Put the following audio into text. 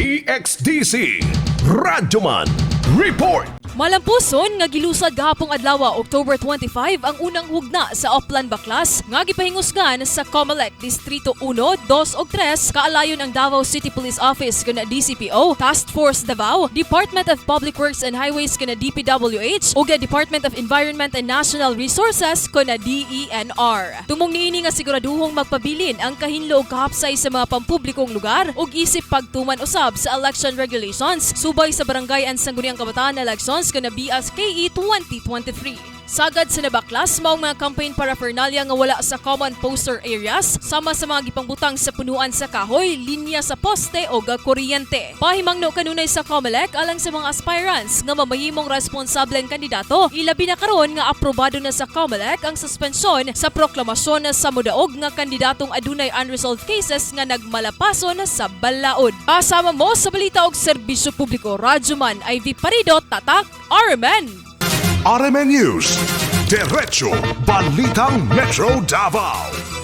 DXDC Radyoman Report. Malampuson nga gilusad gahapong adlawa Oktubre 25 ang unang hugna sa Oplan Baklas nga gipahingusgan sa COMELEC Distrito 1, 2 ug 3 kaalayon ang Davao City Police Office kana DCPO, Task Force Davao, Department of Public Works and Highways kana DPWH ug Department of Environment and National Resources kana DENR. Tumong niini nga siguraduhong magpabilin ang kahinlo ug kahapsay sa mga pampublikong lugar ug isip pagtuman usab sa election regulations subay sa barangay and sangguniang kabataan na elections kana BSKE 2023. Sagad sa Nabaklas, maong mga campaign paraphernalia nga wala sa common poster areas, sama sa mga gipangbutang sa punuan sa kahoy, linya sa poste o kuryente. Pahimangno kanunay sa COMELEC alang sa mga aspirants nga mamahimong responsableng kandidato, ilabi na karon nga aprobado na sa COMELEC ang suspensyon sa proklamasyon sa mudaog nga kandidatong aduna'y unresolved cases nga nagmalapason sa balaod. Kasama mo sa balita og serbisyo publiko, Radyoman IV Parido, Tatak, RMN. RMN News, Diretso Balitang Metro Davao.